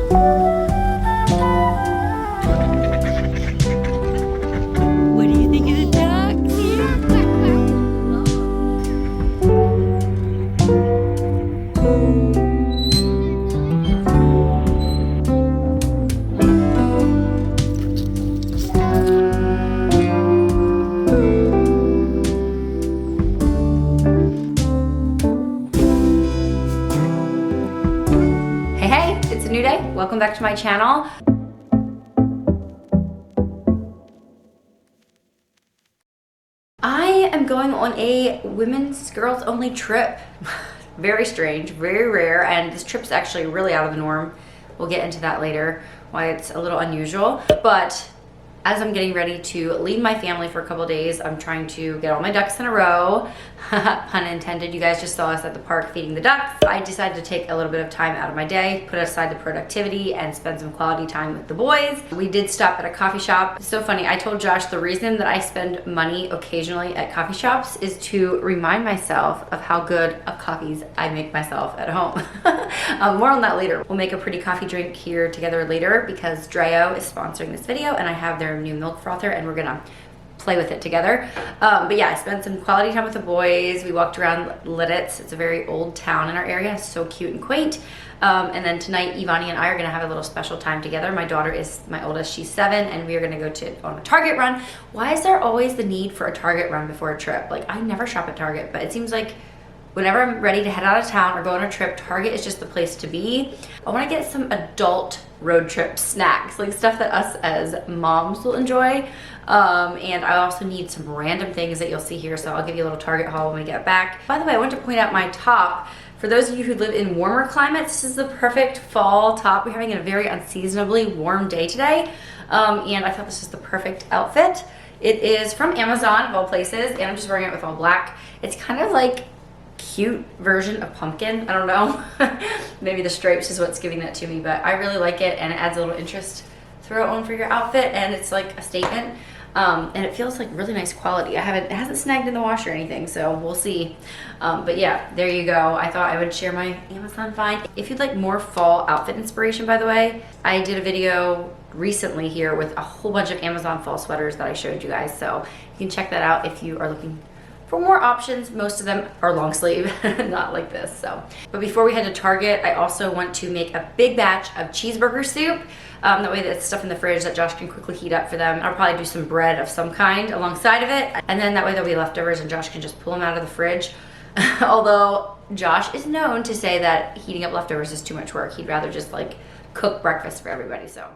What do you think of the duck? Hey, it's a new day. Welcome back to my channel. I am going on a women's girls only trip. Very strange, very rare, and this trip's actually really out of the norm. We'll get into that later, why it's a little unusual. But as I'm getting ready to leave my family for a couple days, I'm trying to get all my ducks in a row. Pun intended. You guys just saw us at the park feeding the ducks. I decided to take a little bit of time out of my day, put aside the productivity, and spend some quality time with the boys. We did stop at a coffee shop. It's so funny. I told Josh the reason that I spend money occasionally at coffee shops is to remind myself of how good of coffees I make myself at home. More on that later. We'll make a pretty coffee drink here together later because Dreo is sponsoring this video and I have their new milk frother and we're gonna play with it together. But yeah, I spent some quality time with the boys. We walked around Lidditz. It's a very old town in our area. It's so cute and quaint. And then tonight, Ivani and I are gonna have a little special time together. My daughter is my oldest, she's 7, and we are gonna go on a Target run. Why is there always the need for a Target run before a trip? Like, I never shop at Target, but it seems like whenever I'm ready to head out of town or go on a trip, Target is just the place to be. I wanna get some adult road trip snacks, like stuff that us as moms will enjoy. And I also need some random things that you'll see here, so I'll give you a little Target haul when we get back. By the way, I want to point out my top. For those of you who live in warmer climates, this is the perfect fall top. We're having a very unseasonably warm day today, and I thought this was the perfect outfit. It is from Amazon, of all places, and I'm just wearing it with all black. It's kind of like cute version of pumpkin. I don't know. Maybe the stripes is what's giving that to me, but I really like it, and it adds a little interest. Throw it on for your outfit, and it's like a statement. And it feels like really nice quality. It hasn't snagged in the wash or anything, so we'll see. But yeah, there you go. I thought I would share my Amazon find. If you'd like more fall outfit inspiration, by the way, I did a video recently here with a whole bunch of Amazon fall sweaters that I showed you guys, so you can check that out if you are looking for more options. Most of them are long sleeve, not like this. So, but before we head to Target, I also want to make a big batch of cheeseburger soup. That way that's stuff in the fridge that Josh can quickly heat up for them. I'll probably do some bread of some kind alongside of it. And then that way there'll be leftovers and Josh can just pull them out of the fridge. Although Josh is known to say that heating up leftovers is too much work. He'd rather just like cook breakfast for everybody, so.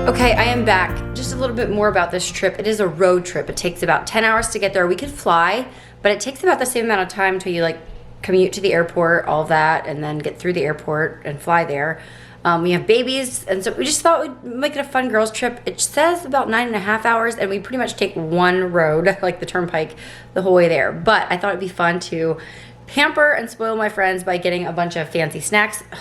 Okay, I am back. Just a little bit more about this trip. It is a road trip. It takes about 10 hours to get there. We could fly, but it takes about the same amount of time until you like commute to the airport, all that, and then get through the airport and fly there. We have babies, and so we just thought we'd make it a fun girls trip. It says about 9.5 hours, and we pretty much take one road, like the turnpike, the whole way there. But I thought it'd be fun to pamper and spoil my friends by getting a bunch of fancy snacks. Ugh.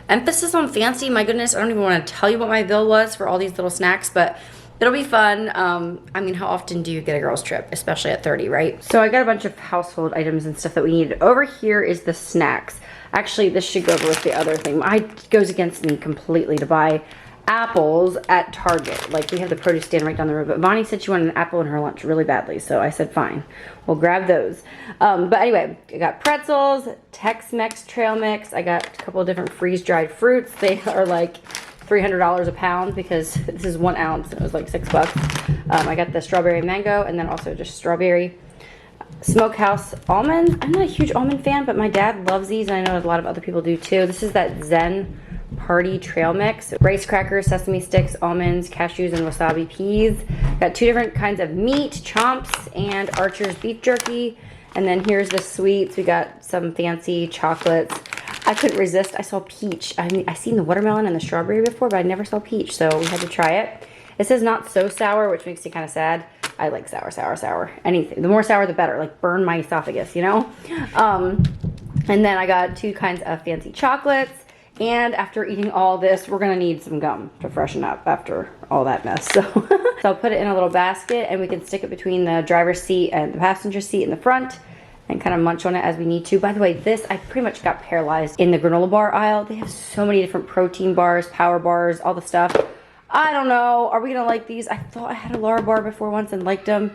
Emphasis on fancy, my goodness, I don't even want to tell you what my bill was for all these little snacks, but it'll be fun. I mean, how often do you get a girls trip, especially at 30, right? So I got a bunch of household items and stuff that we need. Over here is the snacks. Actually, this should go over with the other thing. It goes against me completely to buy apples at Target. Like, we have the produce stand right down the road, but Bonnie said she wanted an apple in her lunch really badly, so I said fine, we'll grab those. But anyway, I got pretzels, Tex-Mex trail mix. I got a couple of different freeze-dried fruits. They are like $300 a pound because this is 1 ounce and it was like $6. I got the strawberry mango and then also just strawberry. Smokehouse almonds. I'm not a huge almond fan, but my dad loves these, and I know a lot of other people do too. This is that Zen Party trail mix. Rice crackers, sesame sticks, almonds, cashews, and wasabi peas. Got 2 different kinds of meat, chomps, and Archer's beef jerky. And then here's the sweets. We got some fancy chocolates. I couldn't resist. I saw peach. I seen the watermelon and the strawberry before, but I never saw peach, so we had to try it. It says not so sour, which makes me kind of sad. I like sour. Anything. The more sour, the better. Like, burn my esophagus, you know? And then I got 2 kinds of fancy chocolates. And after eating all this, we're gonna need some gum to freshen up after all that mess. So, so I'll put it in a little basket, and we can stick it between the driver's seat and the passenger seat in the front and kind of munch on it as we need to. By the way, this, I pretty much got paralyzed in the granola bar aisle. They have so many different protein bars, power bars, all the stuff. I don't know, are we gonna like these? I thought I had a Lara bar before once and liked them,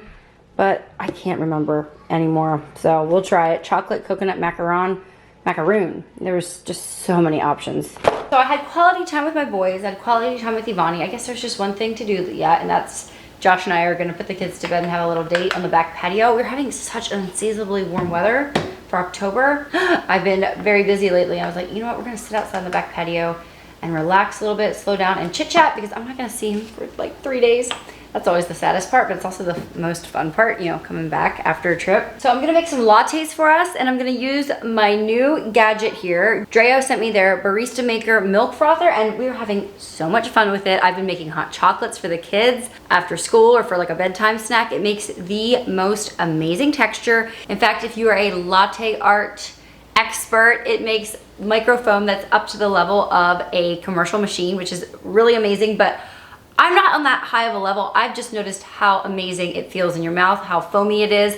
but I can't remember anymore. So we'll try it. Chocolate coconut macaroon. There was just so many options. So I had quality time with my boys. I had quality time with Ivani. I guess there's just one thing to do yet, and that's Josh and I are gonna put the kids to bed and have a little date on the back patio. We're having such unseasonably warm weather for October. I've been very busy lately. I was like, you know what? We're gonna sit outside on the back patio and relax a little bit, slow down, and chit chat, because I'm not gonna see him for like 3 days. That's always the saddest part, but it's also the most fun part, you know, coming back after a trip. So I'm gonna make some lattes for us, and I'm gonna use my new gadget here. Dreo sent me their Barista Maker milk frother, and we were having so much fun with it. I've been making hot chocolates for the kids after school or for like a bedtime snack. It makes the most amazing texture. In fact, if you are a latte art expert, it makes microfoam that's up to the level of a commercial machine, which is really amazing. But I'm not on that high of a level. I've just noticed how amazing it feels in your mouth, how foamy it is.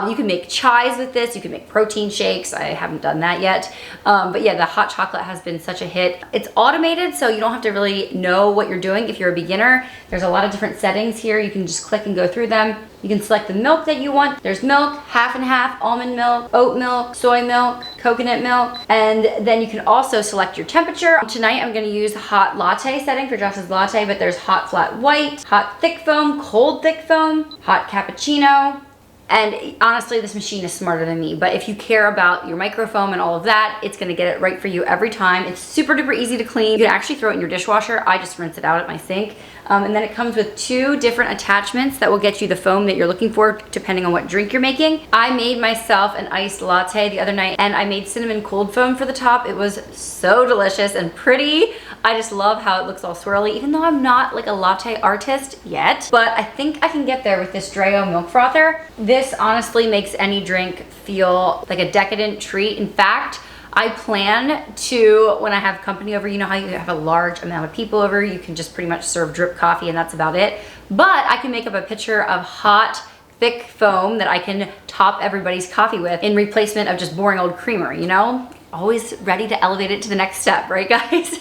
You can make chais with this. You can make protein shakes. I haven't done that yet. But yeah, the hot chocolate has been such a hit. It's automated, so you don't have to really know what you're doing if you're a beginner. There's a lot of different settings here. You can just click and go through them. You can select the milk that you want. There's milk, half and half, almond milk, oat milk, soy milk, coconut milk, and then you can also select your temperature. Tonight I'm gonna use hot latte setting for Josh's latte, but there's hot flat white, hot thick foam, cold thick foam, hot cappuccino. And honestly, this machine is smarter than me, but if you care about your microfoam and all of that, it's gonna get it right for you every time. It's super duper easy to clean. You can actually throw it in your dishwasher. I just rinse it out at my sink. And then it comes with 2 different attachments that will get you the foam that you're looking for depending on what drink you're making. I made myself an iced latte the other night, and I made cinnamon cold foam for the top. It was so delicious and pretty. I just love how it looks all swirly, even though I'm not like a latte artist yet, but I think I can get there with this Dreo milk frother. This honestly makes any drink feel like a decadent treat. In fact, I plan to, when I have company over, you know how you have a large amount of people over, you can just pretty much serve drip coffee and that's about it. But I can make up a pitcher of hot, thick foam that I can top everybody's coffee with in replacement of just boring old creamer, you know? Always ready to elevate it to the next step, right guys?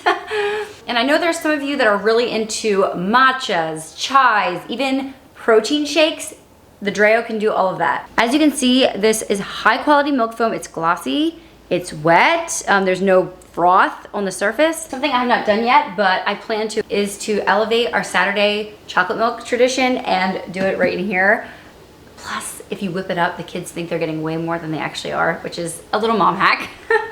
And I know there's some of you that are really into matchas, chais, even protein shakes. The Dreo can do all of that. As you can see, this is high quality milk foam. It's glossy, it's wet, there's no froth on the surface. Something I have not done yet, but I plan to, is to elevate our Saturday chocolate milk tradition and do it right in here. Plus, if you whip it up, the kids think they're getting way more than they actually are, which is a little mom hack.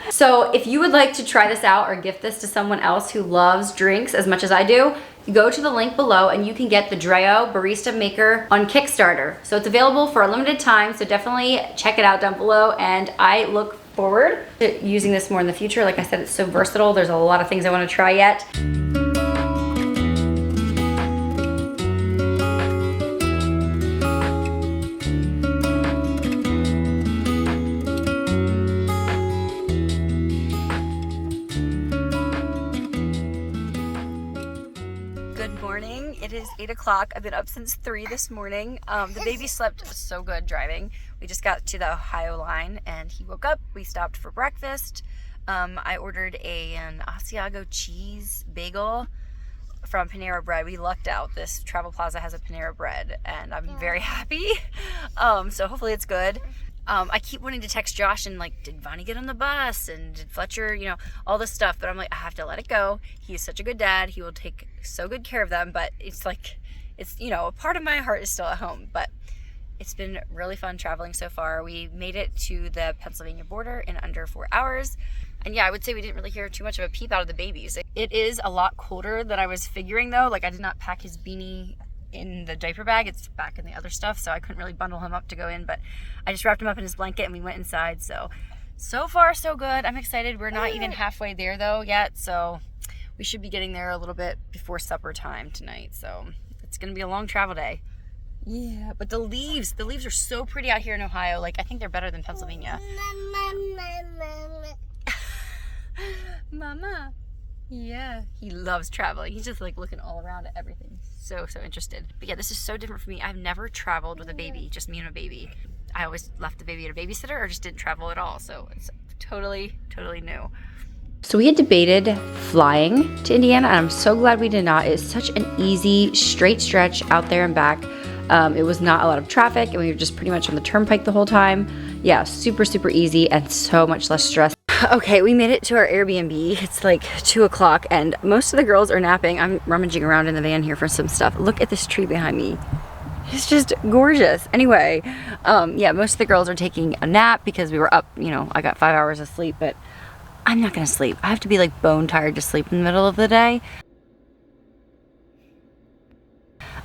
So if you would like to try this out or gift this to someone else who loves drinks as much as I do, go to the link below and you can get the Dreo Barista Maker on Kickstarter. So it's available for a limited time, so definitely check it out down below, and I look forward to using this more in the future. Like I said, it's so versatile. There's a lot of things I want to try yet. It is 8 o'clock. I've been up since 3 this morning. The baby slept so good driving. We just got to the Ohio line and he woke up. We stopped for breakfast. I ordered an Asiago cheese bagel from Panera Bread. We lucked out. This Travel Plaza has a Panera Bread and I'm very happy. So hopefully it's good. I keep wanting to text Josh and like, did Vonnie get on the bus? And did Fletcher, you know, all this stuff. But I'm like, I have to let it go. He's such a good dad. He will take so good care of them. But it's like, it's, you know, a part of my heart is still at home. But It's been really fun traveling so far. We made it to the Pennsylvania border in under 4 hours. And yeah, I would say we didn't really hear too much of a peep out of the babies. It is a lot colder than I was figuring though. Like I did not pack his beanie in the diaper bag. It's back in the other stuff, so I couldn't really bundle him up to go in, but I just wrapped him up in his blanket and we went inside. So far so good. I'm excited. We're not even halfway there though yet, so we should be getting there a little bit before supper time tonight. So it's gonna be a long travel day. Yeah, but the leaves are so pretty out here in Ohio. Like, I think they're better than Pennsylvania. Mama. Yeah, he loves traveling. He's just like looking all around at everything. So interested. But yeah, this is so different for me. I've never traveled with a baby, just me and a baby. I always left the baby at a babysitter or just didn't travel at all. So it's totally new. So we had debated flying to Indiana, and I'm so glad we did not. It's such an easy, straight stretch out there and back. It was not a lot of traffic, and we were just pretty much on the turnpike the whole time. Yeah, super easy and so much less stress. Okay, we made it to our Airbnb. It's like 2 o'clock, and most of the girls are napping. I'm rummaging around in the van here for some stuff. Look at this tree behind me. It's just gorgeous. Anyway, yeah, most of the girls are taking a nap because we were up, I got 5 hours of sleep, but I'm not gonna sleep. I have to be like bone tired to sleep in the middle of the day.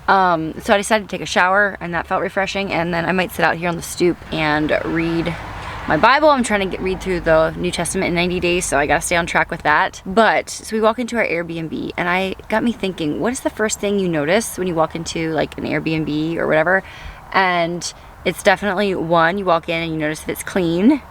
So I decided to take a shower, and that felt refreshing, and then I might sit out here on the stoop and read my Bible. I'm trying to read through the New Testament in 90 days, so I gotta stay on track with that. But, so we walk into our Airbnb, and I got me thinking, what is the first thing you notice when you walk into like an Airbnb or whatever? And it's definitely one, you walk in and you notice if it's clean,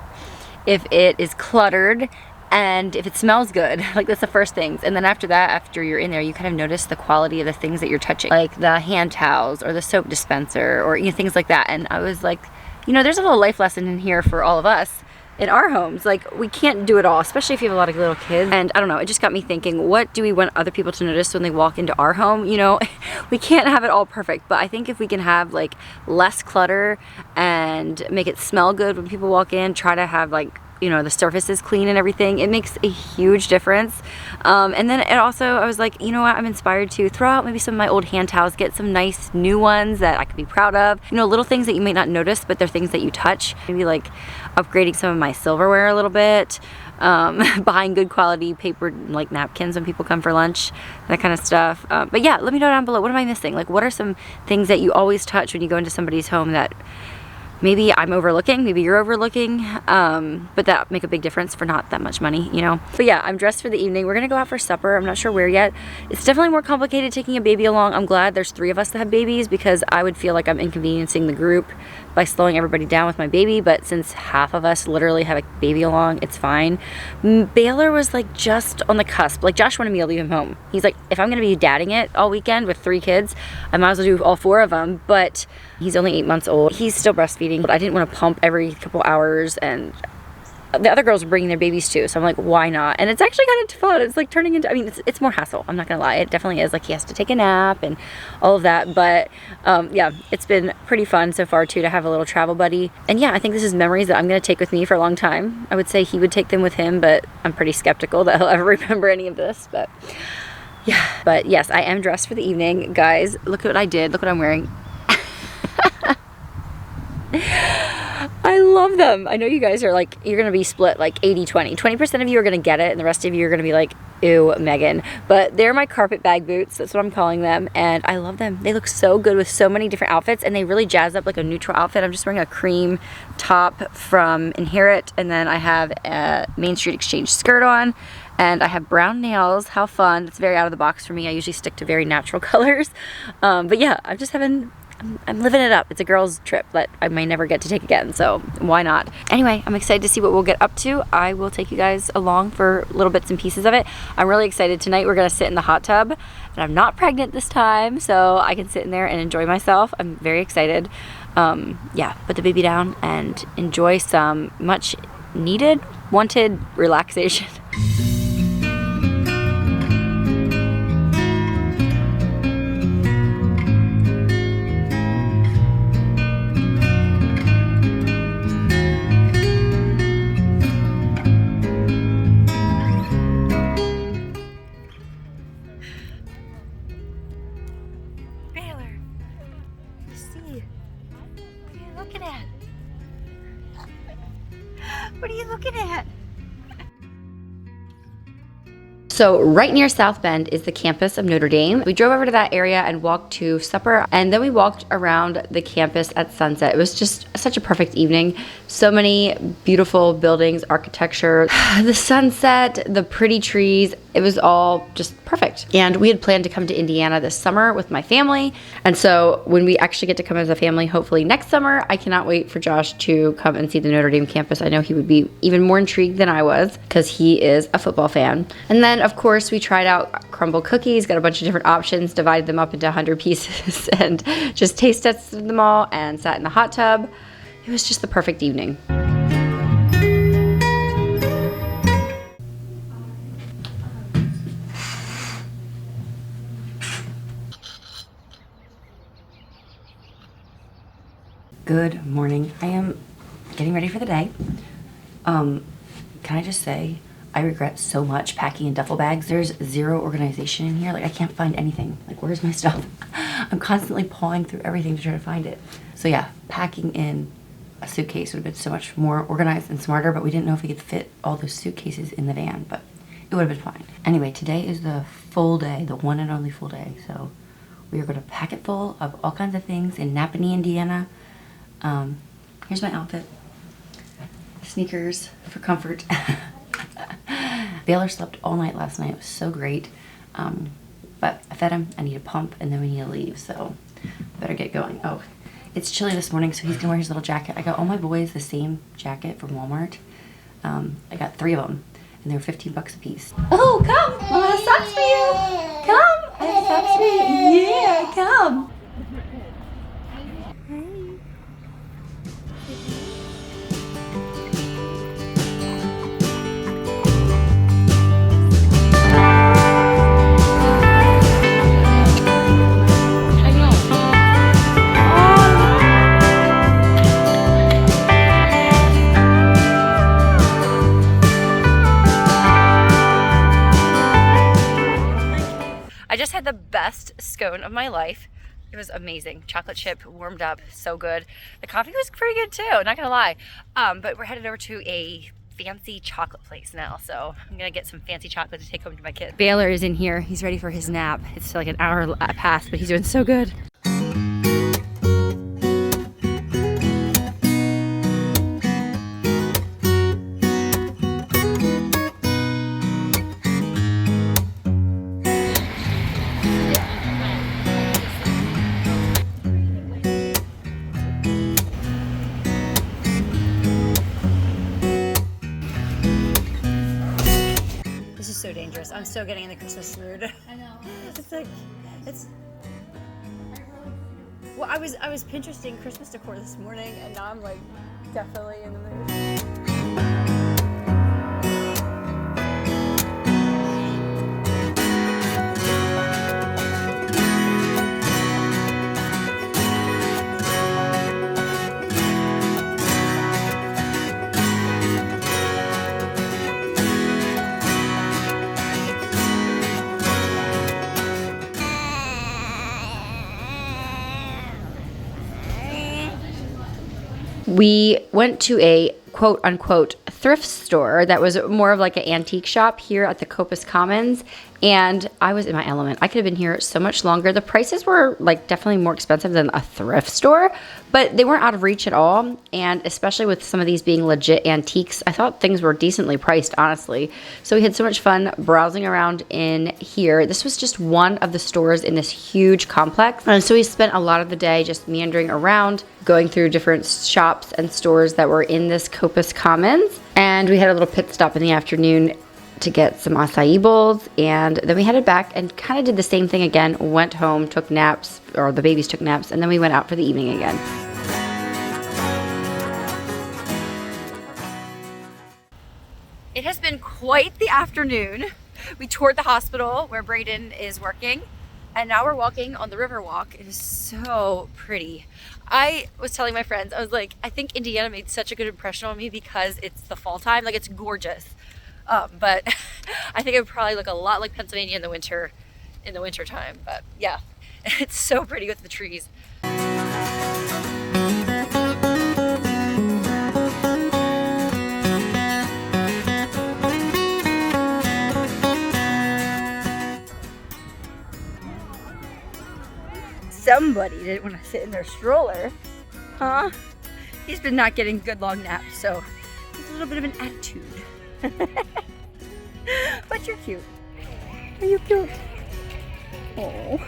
if it is cluttered, and if it smells good. Like, that's the first things. And then after that, after you're in there, you kind of notice the quality of the things that you're touching, like the hand towels or the soap dispenser or things like that. And I was like, there's a little life lesson in here for all of us in our homes. Like, we can't do it all, especially if you have a lot of little kids. And I don't know, it just got me thinking, what do we want other people to notice when they walk into our home? We can't have it all perfect, but I think if we can have like less clutter and make it smell good when people walk in, try to have like, the surface is clean and everything, it makes a huge difference. And then it also, I was like, you know what, I'm inspired to throw out maybe some of my old hand towels, get some nice new ones that I could be proud of. Little things that you might not notice, but they're things that you touch. Maybe like upgrading some of my silverware a little bit, buying good quality paper like napkins when people come for lunch, that kind of stuff. But yeah, let me know down below, what am I missing? Like, what are some things that you always touch when you go into somebody's home that maybe I'm overlooking, maybe you're overlooking, but that make a big difference for not that much money, But yeah, I'm dressed for the evening. We're gonna go out for supper. I'm not sure where yet. It's definitely more complicated taking a baby along. I'm glad there's 3 of us that have babies, because I would feel like I'm inconveniencing the group by slowing everybody down with my baby, but since half of us literally have a baby along, it's fine. Baylor was like just on the cusp. Like, Josh wanted me to leave him home. He's like, if I'm gonna be dadding it all weekend with 3 kids, I might as well do all 4 of them, but he's only 8 months old. He's still breastfeeding, but I didn't want to pump every couple hours, and the other girls are bringing their babies too, so I'm like, why not? And it's actually kind of fun. It's like turning into, it's more hassle, I'm not gonna lie. It definitely is. Like, he has to take a nap and all of that, but yeah, it's been pretty fun so far too, to have a little travel buddy. And yeah, I think this is memories that I'm gonna take with me for a long time. I would say he would take them with him, but I'm pretty skeptical that he'll ever remember any of this. But yeah, but yes, I am dressed for the evening. Guys, look what I did. Look what I'm wearing. I love them. I know you guys are like, you're gonna be split like 80-20. 20% of you are gonna get it, and the rest of you are gonna be like, ew, Megan. But they're my carpet bag boots. That's what I'm calling them, and I love them. They look so good with so many different outfits, and they really jazz up like a neutral outfit. I'm just wearing a cream top from Inherit, and then I have a Main Street Exchange skirt on, and I have brown nails. How fun. It's very out of the box for me. I usually stick to very natural colors. But yeah, I'm living it up. It's a girls' trip that I may never get to take again, so why not? Anyway, I'm excited to see what we'll get up to. I will take you guys along for little bits and pieces of it. I'm really excited. Tonight we're gonna sit in the hot tub, and I'm not pregnant this time, so I can sit in there and enjoy myself. I'm very excited. Yeah, put the baby down and enjoy some much needed, wanted relaxation. you looking at? So right near South Bend is the campus of Notre Dame. We drove over to that area and walked to supper, and then we walked around the campus at sunset. It was just such a perfect evening. So many beautiful buildings, architecture, the sunset, the pretty trees. It was all just perfect. And we had planned to come to Indiana this summer with my family. And so when we actually get to come as a family, hopefully next summer, I cannot wait for Josh to come and see the Notre Dame campus. I know he would be even more intrigued than I was because he is a football fan. And then of course we tried out Crumbl cookies, got a bunch of different options, divided them up into 100 pieces and just taste tested them all and sat in the hot tub. It was just the perfect evening. Good morning. I am getting ready for the day. Can I just say, I regret so much packing in duffel bags. There's zero organization in here. Like, I can't find anything. Like, where's my stuff? I'm constantly pawing through everything to try to find it. So yeah, packing in a suitcase would have been so much more organized and smarter, but we didn't know if we could fit all those suitcases in the van, but it would have been fine. Anyway, today is the full day, the one and only full day. So we are going to pack it full of all kinds of things in Napannee, Indiana. Here's my outfit. Sneakers for comfort. Baylor slept all night last night. It was so great. But I fed him. I need a pump, and then we need to leave, so better get going. Oh, it's chilly this morning, so he's gonna wear his little jacket. I got all my boys the same jacket from Walmart. I got 3 of them, and they were 15 bucks a piece. Oh, come! Mama has socks for you! Come! I have socks for you! Yeah, come! I just had the best scone of my life. It was amazing. Chocolate chip, warmed up, so good. The coffee was pretty good too, not gonna lie. But we're headed over to a fancy chocolate place now, so I'm gonna get some fancy chocolate to take home to my kids. Baylor is in here. He's ready for his nap. It's like an hour past, but he's doing so good. So dangerous. I'm still getting in the Christmas mood. I know. It's like, it's. Well, I was Pinteresting Christmas decor this morning, and now I'm like definitely in the mood. We went to a quote unquote thrift store that was more of like an antique shop here at the Copus Commons, and I was in my element. I could have been here so much longer. The prices were like definitely more expensive than a thrift store, but they weren't out of reach at all, and especially with some of these being legit antiques, I thought things were decently priced, honestly. So we had so much fun browsing around in here. This was just one of the stores in this huge complex, and so we spent a lot of the day just meandering around, going through different shops and stores that were in this Copus Commons. And we had a little pit stop in the afternoon to get some acai bowls, and then we headed back and kind of did the same thing again, went home, took naps, or the babies took naps, and then we went out for the evening again. It has been quite the afternoon. We toured the hospital where Braden is working, and now we're walking on the river walk. It is so pretty. I was telling my friends, I was like, I think Indiana made such a good impression on me because it's the fall time. Like, it's gorgeous. But I think it would probably look a lot like Pennsylvania in the winter time. But yeah, it's so pretty with the trees. somebody didn't want to sit in their stroller. Huh? He's been not getting good long naps, so he's a little bit of an attitude. But you're cute. Are you cute? Oh.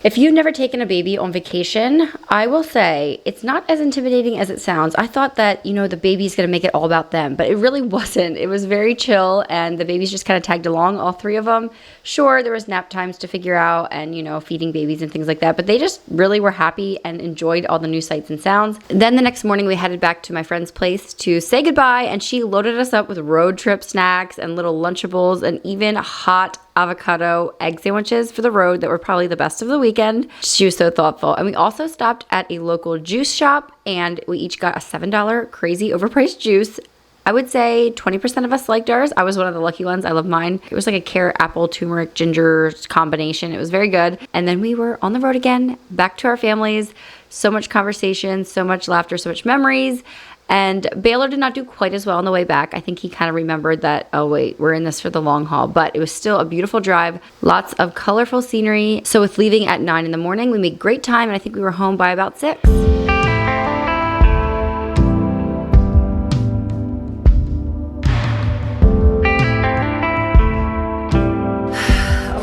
If you've never taken a baby on vacation, I will say it's not as intimidating as it sounds. I thought that, you know, the baby's gonna make it all about them, but it really wasn't. It was very chill, and the babies just kind of tagged along, all three of them. Sure, there was nap times to figure out and, you know, feeding babies and things like that, but they just really were happy and enjoyed all the new sights and sounds. Then the next morning we headed back to my friend's place to say goodbye, and she loaded us up with road trip snacks and little Lunchables and even hot avocado egg sandwiches for the road that were probably the best of the weekend. She was so thoughtful. And we also stopped at a local juice shop, and we each got a $7 crazy overpriced juice. I would say 20% of us liked ours. I was one of the lucky ones. I love mine. It was like a carrot, apple, turmeric, ginger combination. It was very good. And then we were on the road again, back to our families. So much conversation, so much laughter, so much memories. And Baylor did not do quite as well on the way back. I think he kind of remembered that, oh wait, we're in this for the long haul. But it was still a beautiful drive, lots of colorful scenery. So with leaving at 9 in the morning, we made great time, and I think we were home by about 6.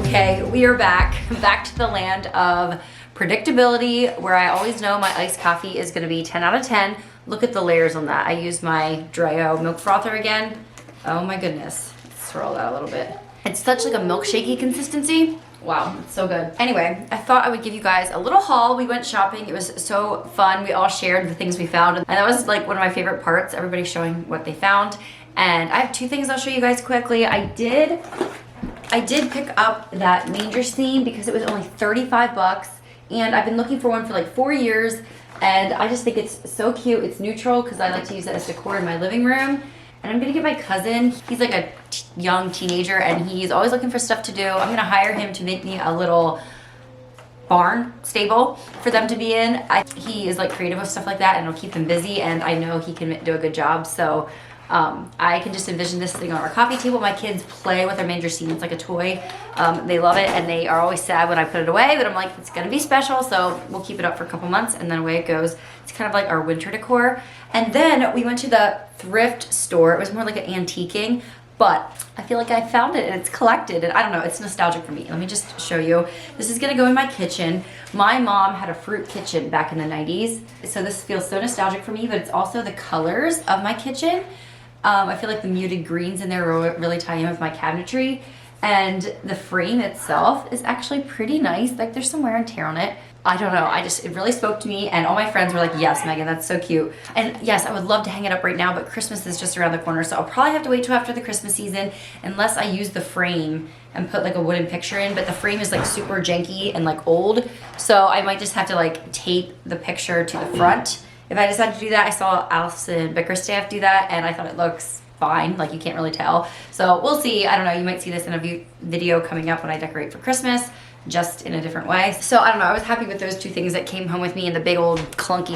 Okay, we are back to the land of predictability, where I always know my iced coffee is gonna be 10 out of 10. Look at the layers on that. I used my Dryo milk frother again. Oh my goodness. Let's swirl that a little bit. It's such like a milkshakey consistency. Wow, it's so good. Anyway, I thought I would give you guys a little haul. We went shopping. It was so fun. We all shared the things we found. And that was like one of my favorite parts, everybody showing what they found. And I have 2 things I'll show you guys quickly. I did pick up that manger scene because it was only 35 bucks. And I've been looking for one for like 4 years. And I just think it's so cute. It's neutral because I like to use it as decor in my living room. And I'm gonna get my cousin, he's like a young teenager and he's always looking for stuff to do. I'm gonna hire him to make me a little barn stable for them to be in. He is like creative with stuff like that and it'll keep him busy, and I know he can do a good job. So I can just envision this thing on our coffee table. My kids play with our manger scene. It's like a toy. They love it, and they are always sad when I put it away, but I'm like, it's gonna be special, so we'll keep it up for a couple months, and then away it goes. It's kind of like our winter decor. And then we went to the thrift store. It was more like an antiquing, but I feel like I found it, and it's collected, and I don't know, it's nostalgic for me. Let me just show you. This is gonna go in my kitchen. My mom had a fruit kitchen back in the 90s, so this feels so nostalgic for me, but it's also the colors of my kitchen. I feel like the muted greens in there really tie in with my cabinetry, and the frame itself is actually pretty nice. Like there's some wear and tear on it. I don't know, it really spoke to me, and all my friends were like, yes, Megan, that's so cute. And yes, I would love to hang it up right now, but Christmas is just around the corner, so I'll probably have to wait till after the Christmas season, unless I use the frame and put like a wooden picture in, but the frame is like super janky and like old, so I might just have to like tape the picture to the front. If I decide to do that, I saw Allison Bickerstaff do that, and I thought it looks fine, like you can't really tell. So we'll see. I don't know, you might see this in a video coming up when I decorate for Christmas, just in a different way. So I don't know, I was happy with those 2 things that came home with me in the big old clunky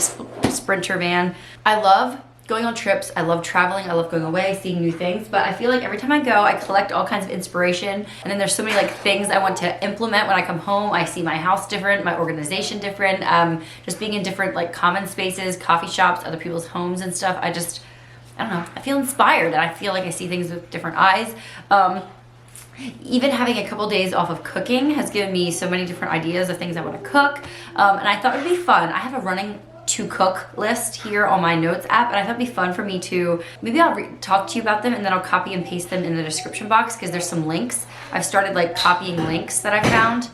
Sprinter van. I love going on trips, I love traveling, I love going away, seeing new things, but I feel like every time I go, I collect all kinds of inspiration, and then there's so many like things I want to implement when I come home. I see my house different, my organization different, just being in different like common spaces, coffee shops, other people's homes and stuff. I don't know, I feel inspired, and I feel like I see things with different eyes. Even having a couple days off of cooking has given me so many different ideas of things I want to cook, and I thought it would be fun. I have a running to cook list here on my notes app, and I thought it'd be fun for me to, maybe I'll talk to you about them and then I'll copy and paste them in the description box, because there's some links. I've started like copying links that I found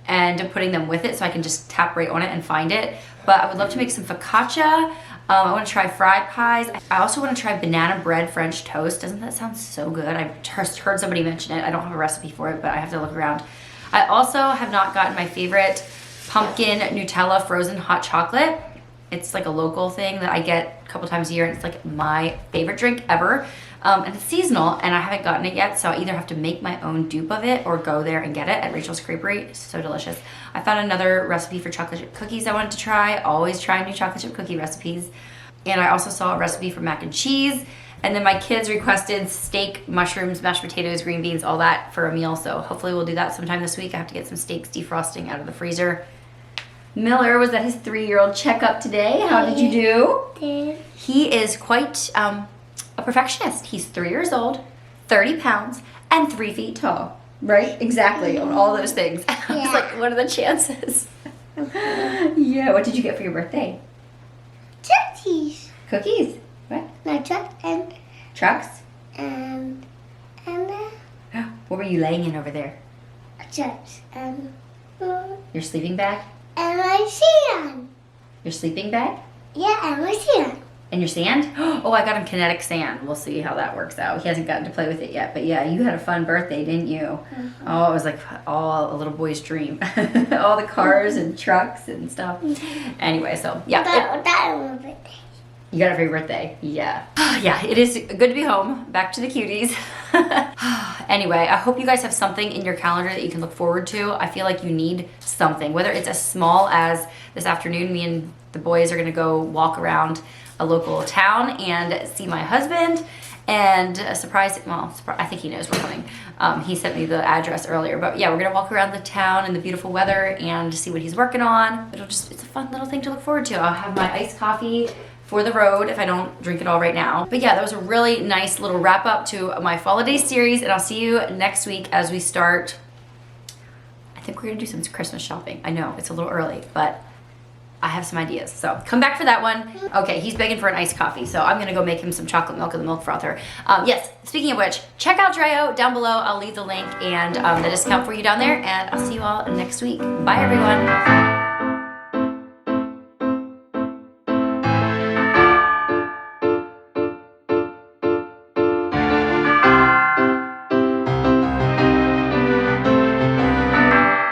and putting them with it so I can just tap right on it and find it. But I would love to make some focaccia. I want to try fried pies. I also want to try banana bread French toast. Doesn't that sound so good? I've just heard somebody mention it. I don't have a recipe for it, but I have to look around. I also have not gotten my favorite pumpkin Nutella frozen hot chocolate. It's like a local thing that I get a couple times a year, and it's like my favorite drink ever. And it's seasonal, and I haven't gotten it yet, so I either have to make my own dupe of it or go there and get it at Rachel's Creperie. It's so delicious. I found another recipe for chocolate chip cookies I wanted to try. Always try new chocolate chip cookie recipes. And I also saw a recipe for mac and cheese. And then my kids requested steak, mushrooms, mashed potatoes, green beans, all that for a meal. So hopefully we'll do that sometime this week. I have to get some steaks defrosting out of the freezer. Miller was at his 3-year-old checkup today. How did you do? Good. He is quite a perfectionist. He's 3 years old, 30 pounds, and 3 feet tall. Right? Exactly. On all those things. I was like, what are the chances? Yeah. What did you get for your birthday? Cookies. Cookies. What? No truck and Trucks? What were you laying in over there? trucks and Your sleeping bag? my sand. Your sleeping bag? Yeah, and my sand. And your sand? Oh, I got him kinetic sand. We'll see how that works out. He hasn't gotten to play with it yet. But yeah, you had a fun birthday, didn't you? Mm-hmm. Oh, it was like all a little boy's dream. All the cars and trucks and stuff. Anyway, so yeah. That was my birthday. You got it for your birthday? Yeah. Yeah, it is good to be home. Back to the cuties. Anyway, I hope you guys have something in your calendar that you can look forward to. I feel like you need something, whether it's as small as this afternoon, me and the boys are gonna go walk around a local town and see my husband and a surprise, I think he knows we're coming. He sent me the address earlier, but yeah, we're gonna walk around the town in the beautiful weather and see what he's working on. It's a fun little thing to look forward to. I'll have my iced coffee for the road if I don't drink it all right now. But yeah, that was a really nice little wrap up to my holiday series, and I'll see you next week as we start. I think we're gonna do some Christmas shopping. I know, it's a little early, but I have some ideas. So come back for that one. Okay, he's begging for an iced coffee, so I'm gonna go make him some chocolate milk in the milk frother. Yes, speaking of which, check out Dryo down below. I'll leave the link and the discount for you down there, and I'll see you all next week. Bye, everyone.